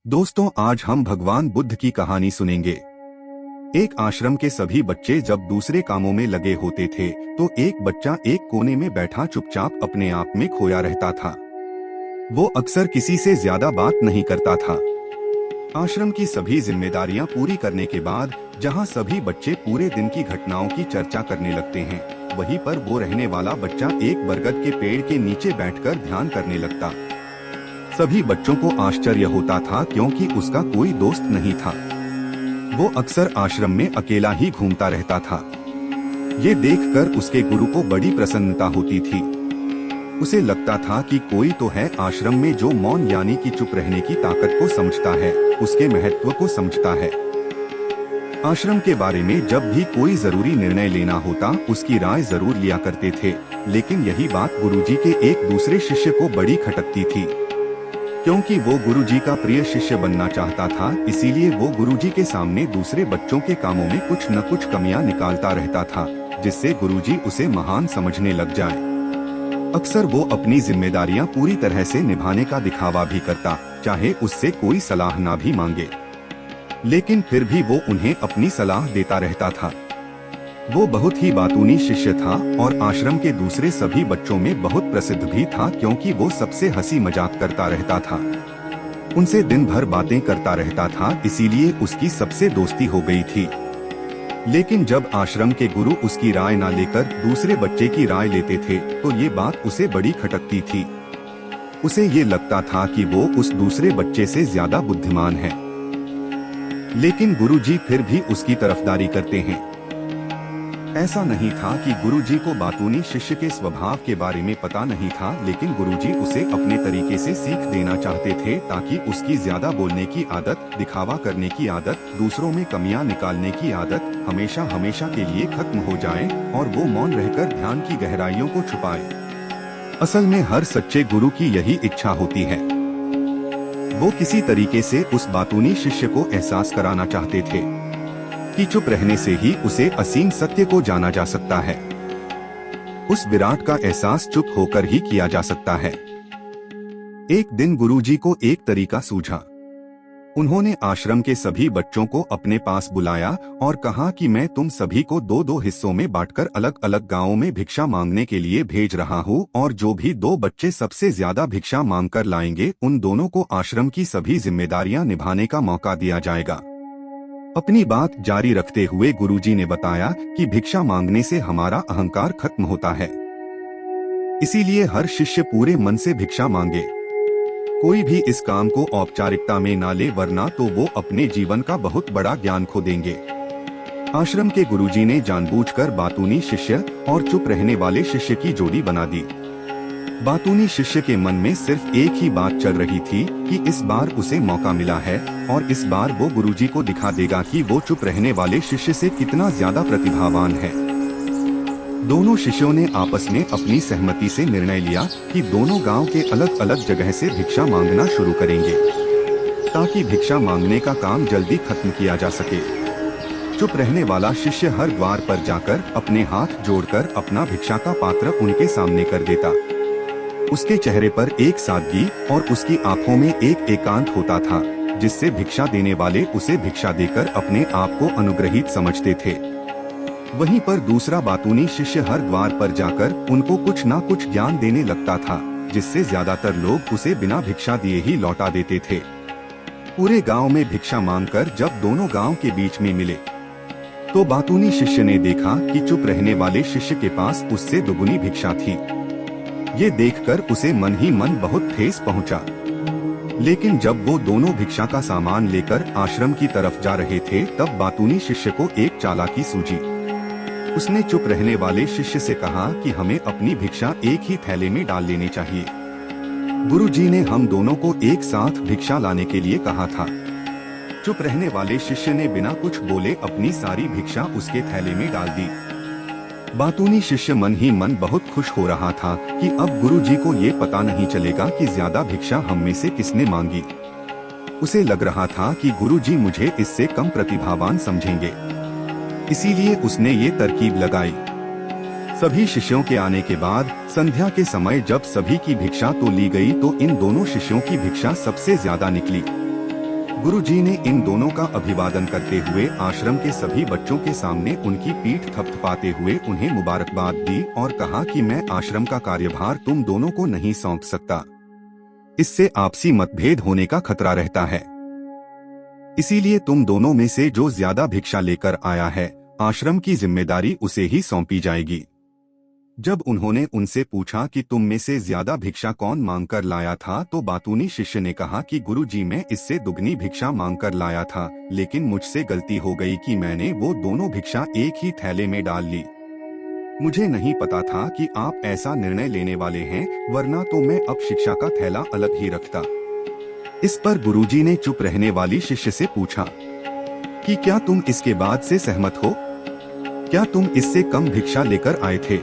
दोस्तों, आज हम भगवान बुद्ध की कहानी सुनेंगे। एक आश्रम के सभी बच्चे जब दूसरे कामों में लगे होते थे तो एक बच्चा एक कोने में बैठा चुपचाप अपने आप में खोया रहता था। वो अक्सर किसी से ज्यादा बात नहीं करता था। आश्रम की सभी जिम्मेदारियां पूरी करने के बाद जहां सभी बच्चे पूरे दिन की घटनाओं की चर्चा करने लगते हैं, वहीं पर वो रहने वाला बच्चा एक बरगद के पेड़ के नीचे बैठकर ध्यान करने लगता। सभी बच्चों को आश्चर्य होता था क्योंकि उसका कोई दोस्त नहीं था। वो अक्सर आश्रम में अकेला ही घूमता रहता था। ये देखकर उसके गुरु को बड़ी प्रसन्नता होती थी। उसे लगता था कि कोई तो है आश्रम में जो मौन यानी कि चुप रहने की ताकत को समझता है, उसके महत्व को समझता है। आश्रम के बारे में जब भी कोई जरूरी निर्णय लेना होता उसकी राय जरूर लिया करते थे, लेकिन यही बात गुरुजी के एक दूसरे शिष्य को बड़ी खटकती थी। क्योंकि वो गुरुजी का प्रिय शिष्य बनना चाहता था, इसीलिए वो गुरुजी के सामने दूसरे बच्चों के कामों में कुछ न कुछ कमियां निकालता रहता था, जिससे गुरुजी उसे महान समझने लग जाए। अक्सर वो अपनी जिम्मेदारियां पूरी तरह से निभाने का दिखावा भी करता, चाहे उससे कोई सलाह ना भी मांगे, लेकिन फिर भी वो उन्हें अपनी सलाह देता रहता था। वो बहुत ही बातूनी शिष्य था और आश्रम के दूसरे सभी बच्चों में बहुत प्रसिद्ध भी था, क्योंकि वो सबसे हंसी मजाक करता रहता था, उनसे दिन भर बातें करता रहता था, इसीलिए उसकी सबसे दोस्ती हो गई थी। लेकिन जब आश्रम के गुरु उसकी राय ना लेकर दूसरे बच्चे की राय लेते थे तो ये बात उसे बड़ी खटकती थी। उसे ये लगता था कि वो उस दूसरे बच्चे से ज्यादा बुद्धिमान है, लेकिन गुरुजी फिर भी उसकी तरफदारी करते हैं। ऐसा नहीं था कि गुरुजी को बातूनी शिष्य के स्वभाव के बारे में पता नहीं था, लेकिन गुरुजी उसे अपने तरीके से सीख देना चाहते थे ताकि उसकी ज्यादा बोलने की आदत, दिखावा करने की आदत, दूसरों में कमियां निकालने की आदत हमेशा हमेशा के लिए खत्म हो जाए और वो मौन रहकर ध्यान की गहराइयों को छुपाए। असल में हर सच्चे गुरु की यही इच्छा होती है। वो किसी तरीके से उस बातूनी शिष्य को एहसास कराना चाहते थे कि चुप रहने से ही उसे असीम सत्य को जाना जा सकता है। उस विराट का एहसास चुप होकर ही किया जा सकता है। एक दिन गुरुजी को एक तरीका सूझा। उन्होंने आश्रम के सभी बच्चों को अपने पास बुलाया और कहा कि मैं तुम सभी को दो दो हिस्सों में बांटकर अलग अलग गांवों में भिक्षा मांगने के लिए भेज रहा हूँ, और जो भी दो बच्चे सबसे ज्यादा भिक्षा मांगकर लाएंगे उन दोनों को आश्रम की सभी जिम्मेदारियां निभाने का मौका दिया जाएगा। अपनी बात जारी रखते हुए गुरुजी ने बताया कि भिक्षा मांगने से हमारा अहंकार खत्म होता है, इसीलिए हर शिष्य पूरे मन से भिक्षा मांगे। कोई भी इस काम को औपचारिकता में ना ले, वरना तो वो अपने जीवन का बहुत बड़ा ज्ञान खो देंगे। आश्रम के गुरुजी ने जानबूझकर बातूनी शिष्य और चुप रहने वाले शिष्य की जोड़ी बना दी। बातूनी शिष्य के मन में सिर्फ एक ही बात चल रही थी कि इस बार उसे मौका मिला है और इस बार वो गुरुजी को दिखा देगा कि वो चुप रहने वाले शिष्य से कितना ज्यादा प्रतिभावान है। दोनों शिष्यों ने आपस में अपनी सहमति से निर्णय लिया कि दोनों गांव के अलग अलग जगह से भिक्षा मांगना शुरू करेंगे, ताकि भिक्षा मांगने का काम जल्दी खत्म किया जा सके। चुप रहने वाला शिष्य हर द्वार पर जाकर अपने हाथ जोड़कर अपना भिक्षा का पात्र उनके सामने कर देता। उसके चेहरे पर एक सादगी और उसकी आंखों में एक एकांत होता था, जिससे भिक्षा देने वाले उसे भिक्षा देकर अपने आप को अनुग्रहित समझते थे। वहीं पर दूसरा बातूनी शिष्य हर द्वार पर जाकर उनको कुछ ना कुछ ज्ञान देने लगता था, जिससे ज्यादातर लोग उसे बिना भिक्षा दिए ही लौटा देते थे। पूरे गांव में भिक्षा मांगकर जब दोनों गांव के बीच में मिले तो बातूनी शिष्य ने देखा कि चुप रहने वाले शिष्य के पास उससे दुगुनी भिक्षा थी। ये देखकर उसे मन ही मन बहुत ठेस पहुंचा। लेकिन जब वो दोनों भिक्षा का सामान लेकर आश्रम की तरफ जा रहे थे तब बातूनी शिष्य को एक चालाकी सूझी। उसने चुप रहने वाले शिष्य से कहा कि हमें अपनी भिक्षा एक ही थैले में डाल लेनी चाहिए। गुरुजी ने हम दोनों को एक साथ भिक्षा लाने के लिए कहा था। चुप रहने वाले शिष्य ने बिना कुछ बोले अपनी सारी भिक्षा उसके थैले में डाल दी। बातूनी शिष्य मन ही मन बहुत खुश हो रहा था कि अब गुरुजी को ये पता नहीं चलेगा कि ज्यादा भिक्षा हम में से किसने मांगी। उसे लग रहा था कि गुरुजी मुझे इससे कम प्रतिभावान समझेंगे, इसीलिए उसने ये तरकीब लगाई। सभी शिष्यों के आने के बाद संध्या के समय जब सभी की भिक्षा तो ली गई तो इन दोनों शिष्यों की भिक्षा सबसे ज्यादा निकली। गुरुजी ने इन दोनों का अभिवादन करते हुए आश्रम के सभी बच्चों के सामने उनकी पीठ थपथपाते हुए उन्हें मुबारकबाद दी और कहा कि मैं आश्रम का कार्यभार तुम दोनों को नहीं सौंप सकता। इससे आपसी मतभेद होने का खतरा रहता है। इसीलिए तुम दोनों में से जो ज्यादा भिक्षा लेकर आया है, आश्रम की जिम्मेदारी उसे ही सौंपी जाएगी। जब उन्होंने उनसे पूछा कि तुम में से ज्यादा भिक्षा कौन मांगकर लाया था, तो बातूनी शिष्य ने कहा कि गुरुजी मैं इससे दुगनी भिक्षा मांगकर लाया था, लेकिन मुझसे गलती हो गई कि मैंने वो दोनों भिक्षा एक ही थैले में डाल ली। मुझे नहीं पता था कि आप ऐसा निर्णय लेने वाले हैं, वरना तो मैं अब शिक्षा का थैला अलग ही रखता। इस पर गुरुजी ने चुप रहने वाली शिष्य से पूछा कि क्या तुम इसके बाद से सहमत हो? क्या तुम इससे कम भिक्षा लेकर आए थे?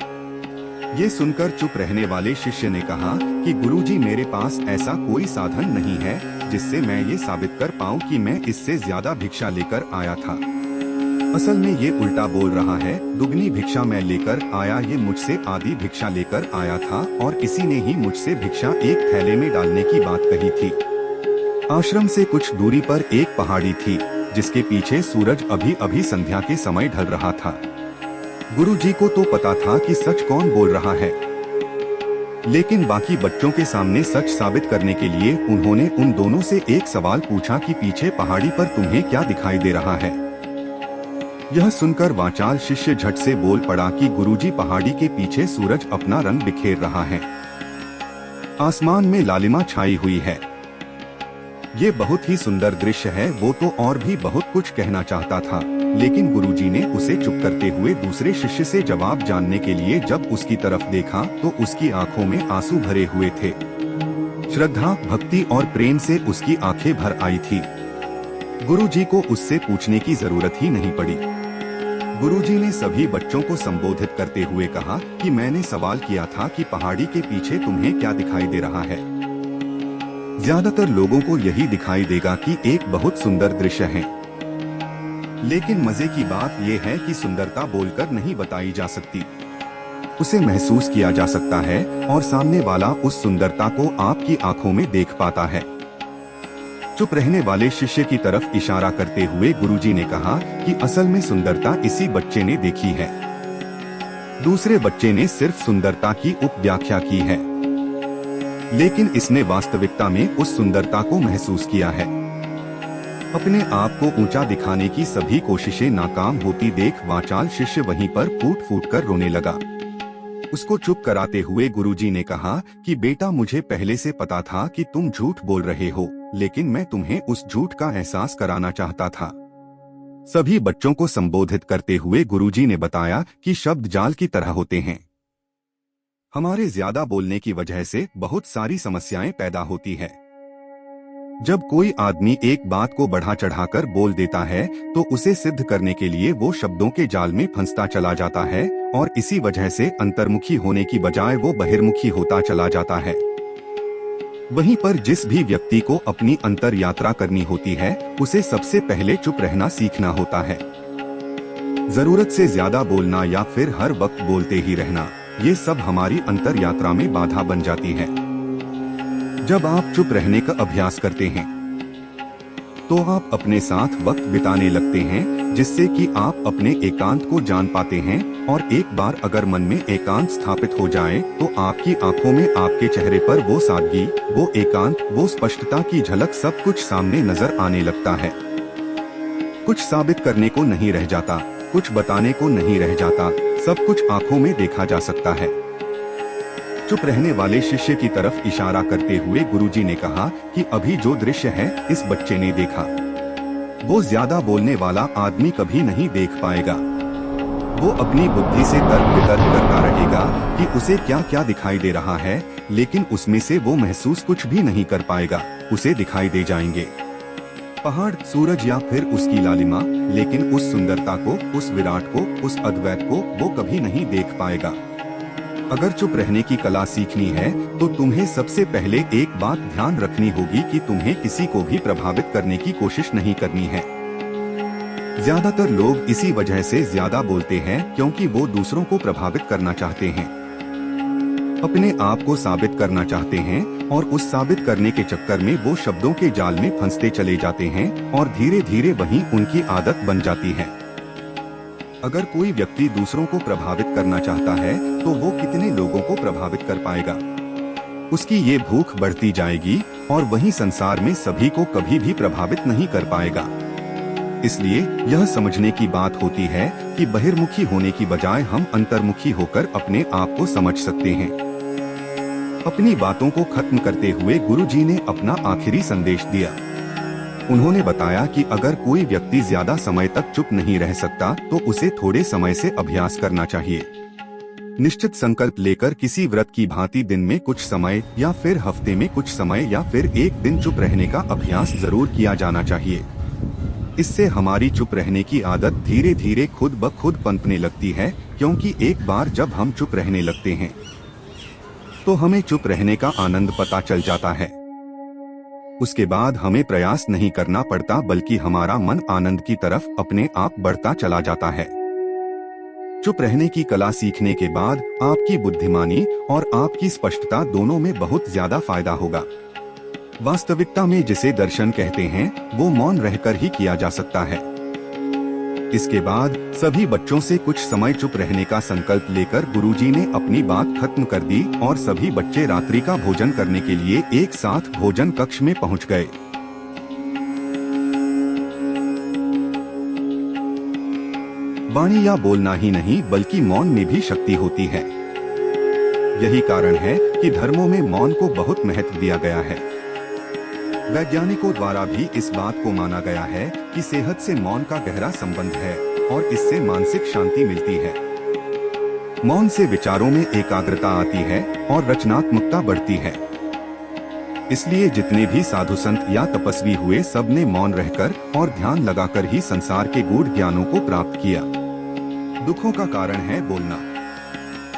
ये सुनकर चुप रहने वाले शिष्य ने कहा कि गुरुजी मेरे पास ऐसा कोई साधन नहीं है जिससे मैं ये साबित कर पाऊं कि मैं इससे ज्यादा भिक्षा लेकर आया था। असल में ये उल्टा बोल रहा है, दुगनी भिक्षा मैं लेकर आया, ये मुझसे आधी भिक्षा लेकर आया था और इसी ने ही मुझसे भिक्षा एक थैले में डालने की बात कही थी। आश्रम से कुछ दूरी पर एक पहाड़ी थी जिसके पीछे सूरज अभी अभी संध्या के समय ढल रहा था। गुरुजी को तो पता था कि सच कौन बोल रहा है, लेकिन बाकी बच्चों के सामने सच साबित करने के लिए उन्होंने उन दोनों से एक सवाल पूछा कि पीछे पहाड़ी पर तुम्हें क्या दिखाई दे रहा है? यह सुनकर वाचाल शिष्य झट से बोल पड़ा कि गुरुजी पहाड़ी के पीछे सूरज अपना रंग बिखेर रहा है, आसमान में लालिमा छाई हुई है। ये बहुत ही सुंदर दृश्य है। वो तो और भी बहुत कुछ कहना चाहता था, लेकिन गुरुजी ने उसे चुप करते हुए दूसरे शिष्य से जवाब जानने के लिए जब उसकी तरफ देखा तो उसकी आंखों में आंसू भरे हुए थे। श्रद्धा, भक्ति और प्रेम से उसकी आंखें भर आई थी। गुरुजी को उससे पूछने की जरूरत ही नहीं पड़ी। गुरुजी ने सभी बच्चों को संबोधित करते हुए कहा कि मैंने सवाल किया था कि पहाड़ी के पीछे तुम्हें क्या दिखाई दे रहा है? ज्यादातर लोगों को यही दिखाई देगा कि एक बहुत सुंदर दृश्य है, लेकिन मजे की बात यह है कि सुंदरता बोलकर नहीं बताई जा सकती, उसे महसूस किया जा सकता है और सामने वाला उस सुंदरता को आपकी आंखों में देख पाता है। चुप रहने वाले शिष्य की तरफ इशारा करते हुए गुरुजी ने कहा कि असल में सुंदरता इसी बच्चे ने देखी है, दूसरे बच्चे ने सिर्फ सुंदरता की उपव्याख्या की है, लेकिन इसने वास्तविकता में उस सुंदरता को महसूस किया है। अपने आप को ऊंचा दिखाने की सभी कोशिशें नाकाम होती देख वाचाल शिष्य वहीं पर फूट फूट कर रोने लगा। उसको चुप कराते हुए गुरुजी ने कहा कि बेटा, मुझे पहले से पता था कि तुम झूठ बोल रहे हो, लेकिन मैं तुम्हें उस झूठ का एहसास कराना चाहता था। सभी बच्चों को संबोधित करते हुए गुरुजी ने बताया कि शब्द जाल की तरह होते हैं। हमारे ज्यादा बोलने की वजह से बहुत सारी समस्याएं पैदा होती है। जब कोई आदमी एक बात को बढ़ा चढ़ाकर बोल देता है तो उसे सिद्ध करने के लिए वो शब्दों के जाल में फंसता चला जाता है और इसी वजह से अंतर्मुखी होने की बजाय वो बहिर्मुखी होता चला जाता है। वहीं पर जिस भी व्यक्ति को अपनी अंतर यात्रा करनी होती है उसे सबसे पहले चुप रहना सीखना होता है। जरूरत से ज्यादा बोलना या फिर हर वक्त बोलते ही रहना, ये सब हमारी अंतर यात्रा में बाधा बन जाती है। जब आप चुप रहने का अभ्यास करते हैं तो आप अपने साथ वक्त बिताने लगते हैं, जिससे कि आप अपने एकांत को जान पाते हैं और एक बार अगर मन में एकांत स्थापित हो जाए तो आपकी आंखों में, आपके चेहरे पर वो सादगी, वो एकांत, वो स्पष्टता की झलक सब कुछ सामने नजर आने लगता है। कुछ साबित करने को नहीं रह जाता, कुछ बताने को नहीं रह जाता, सब कुछ आंखों में देखा जा सकता है। चुप रहने वाले शिष्य की तरफ इशारा करते हुए गुरुजी ने कहा कि अभी जो दृश्य है इस बच्चे ने देखा, वो ज्यादा बोलने वाला आदमी कभी नहीं देख पाएगा। वो अपनी बुद्धि से तर्क वितर्क करता रहेगा कि उसे क्या क्या दिखाई दे रहा है, लेकिन उसमें से वो महसूस कुछ भी नहीं कर पाएगा। उसे दिखाई दे जाएंगे पहाड़, सूरज या फिर उसकी लालिमा, लेकिन उस सुंदरता को, उस विराट को, उस अद्वैत को वो कभी नहीं देख पाएगा। अगर चुप रहने की कला सीखनी है तो तुम्हें सबसे पहले एक बात ध्यान रखनी होगी कि तुम्हें किसी को भी प्रभावित करने की कोशिश नहीं करनी है। ज्यादातर लोग इसी वजह से ज्यादा बोलते हैं क्योंकि वो दूसरों को प्रभावित करना चाहते हैं, अपने आप को साबित करना चाहते हैं और उस साबित करने के चक्कर में वो शब्दों के जाल में फंसते चले जाते हैं और धीरे धीरे वही उनकी आदत बन जाती है। अगर कोई व्यक्ति दूसरों को प्रभावित करना चाहता है तो वो कितने लोगों को प्रभावित कर पाएगा। उसकी ये भूख बढ़ती जाएगी और वही संसार में सभी को कभी भी प्रभावित नहीं कर पाएगा। इसलिए यह समझने की बात होती है कि बहिर्मुखी होने की बजाय हम अंतर्मुखी होकर अपने आप को समझ सकते हैं। अपनी बातों को खत्म करते हुए गुरुजी ने अपना आखिरी संदेश दिया। उन्होंने बताया कि अगर कोई व्यक्ति ज्यादा समय तक चुप नहीं रह सकता तो उसे थोड़े समय से अभ्यास करना चाहिए। निश्चित संकल्प लेकर किसी व्रत की भांति दिन में कुछ समय या फिर हफ्ते में कुछ समय या फिर एक दिन चुप रहने का अभ्यास जरूर किया जाना चाहिए। इससे हमारी चुप रहने की आदत धीरे धीरे खुद ब खुद पनपने लगती है, क्योंकि एक बार जब हम चुप रहने लगते हैं तो हमें चुप रहने का आनंद पता चल जाता है। उसके बाद हमें प्रयास नहीं करना पड़ता, बल्कि हमारा मन आनंद की तरफ अपने आप बढ़ता चला जाता है। चुप रहने की कला सीखने के बाद आपकी बुद्धिमानी और आपकी स्पष्टता दोनों में बहुत ज्यादा फायदा होगा। वास्तविकता में जिसे दर्शन कहते हैं वो मौन रहकर ही किया जा सकता है। इसके बाद सभी बच्चों से कुछ समय चुप रहने का संकल्प लेकर गुरुजी ने अपनी बात खत्म कर दी और सभी बच्चे रात्रि का भोजन करने के लिए एक साथ भोजन कक्ष में पहुंच गए। वाणी या बोलना ही नहीं बल्कि मौन में भी शक्ति होती है। यही कारण है कि धर्मों में मौन को बहुत महत्व दिया गया है। वैज्ञानिकों द्वारा भी इस बात को माना गया है कि सेहत से मौन का गहरा संबंध है और इससे मानसिक शांति मिलती है। मौन से विचारों में एकाग्रता आती है और रचनात्मकता बढ़ती है। इसलिए जितने भी साधु संत या तपस्वी हुए, सब ने मौन रहकर और ध्यान लगाकर ही संसार के गूढ़ ज्ञानों को प्राप्त किया। दुखों का कारण है बोलना।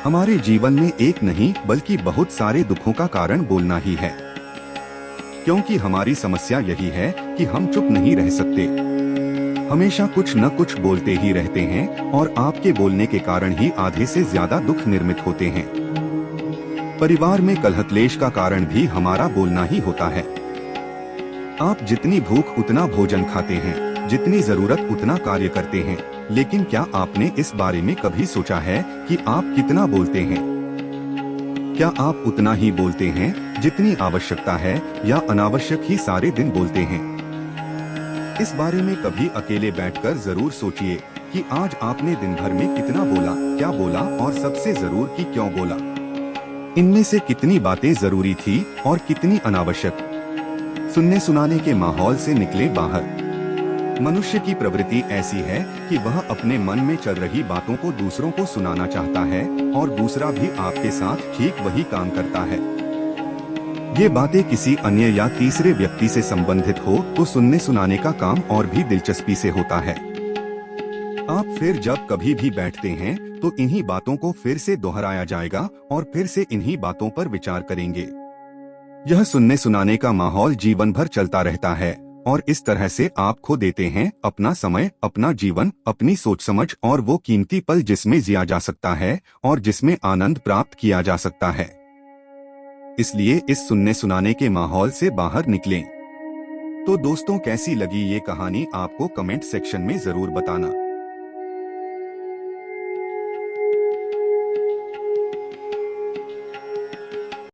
हमारे जीवन में एक नहीं बल्कि बहुत सारे दुखों का कारण बोलना ही है, क्योंकि हमारी समस्या यही है कि हम चुप नहीं रह सकते। हमेशा कुछ न कुछ बोलते ही रहते हैं और आपके बोलने के कारण ही आधे से ज्यादा दुख निर्मित होते हैं। परिवार में कलह-क्लेश का कारण भी हमारा बोलना ही होता है। आप जितनी भूख उतना भोजन खाते हैं, जितनी जरूरत उतना कार्य करते हैं, लेकिन क्या आपने इस बारे में कभी सोचा है कि आप कितना बोलते हैं? क्या आप उतना ही बोलते हैं जितनी आवश्यकता है या अनावश्यक ही सारे दिन बोलते हैं? इस बारे में कभी अकेले बैठकर जरूर सोचिए कि आज आपने दिन भर में कितना बोला, क्या बोला और सबसे जरूर कि क्यों बोला। इनमें से कितनी बातें जरूरी थी और कितनी अनावश्यक। सुनने सुनाने के माहौल से निकले बाहर। मनुष्य की प्रवृत्ति ऐसी है कि वह अपने मन में चल रही बातों को दूसरों को सुनाना चाहता है और दूसरा भी आपके साथ ठीक वही काम करता है। ये बातें किसी अन्य या तीसरे व्यक्ति से संबंधित हो तो सुनने सुनाने का काम और भी दिलचस्पी से होता है। आप फिर जब कभी भी बैठते हैं तो इन्हीं बातों को फिर से दोहराया जाएगा और फिर से इन्हीं बातों पर विचार करेंगे। यह सुनने सुनाने का माहौल जीवन भर चलता रहता है और इस तरह से आप खो देते हैं अपना समय, अपना जीवन, अपनी सोच समझ और वो कीमती पल जिसमें जिया जा सकता है और जिसमें आनंद प्राप्त किया जा सकता है। इसलिए इस सुनने सुनाने के माहौल से बाहर निकलें। तो दोस्तों, कैसी लगी ये कहानी आपको कमेंट सेक्शन में जरूर बताना।